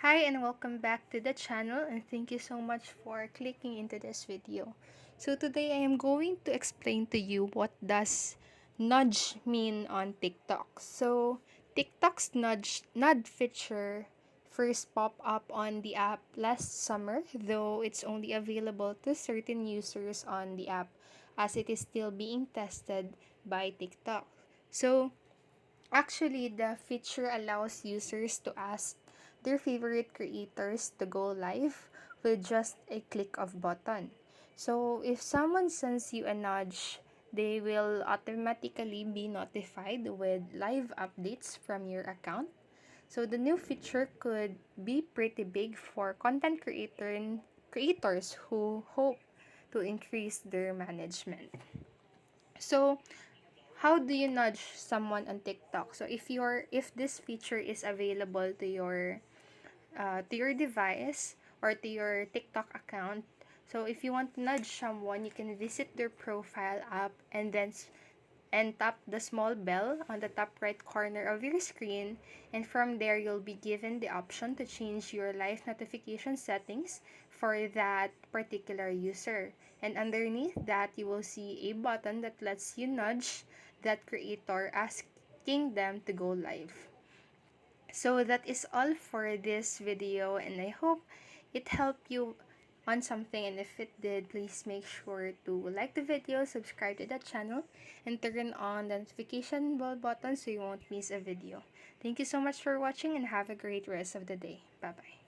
Hi and welcome back to the channel, and thank you so much for clicking into this video. So today I am going to explain to you what does nudge mean on TikTok. So TikTok's nudge feature first popped up on the app last summer, though it's only available to certain users on the app as it is still being tested by TikTok. So actually, the feature allows users to ask their favorite creators to go live with just a click of button. So, if someone sends you a nudge, they will automatically be notified with live updates from your account. So, the new feature could be pretty big for creators who hope to increase their management. So, how do you nudge someone on TikTok? So if this feature is available to your device or to your TikTok account, so if you want to nudge someone, you can visit their profile app and tap the small bell on the top right corner of your screen, and from there you'll be given the option to change your live notification settings for that particular user. And underneath that, you will see a button that lets you nudge that creator, asking them to go live. So that is all for this video, and I hope it helped you on something, and if it did, please make sure to like the video, subscribe to the channel, and turn on the notification bell button so you won't miss a video. Thank you so much for watching and have a great rest of the day. Bye bye.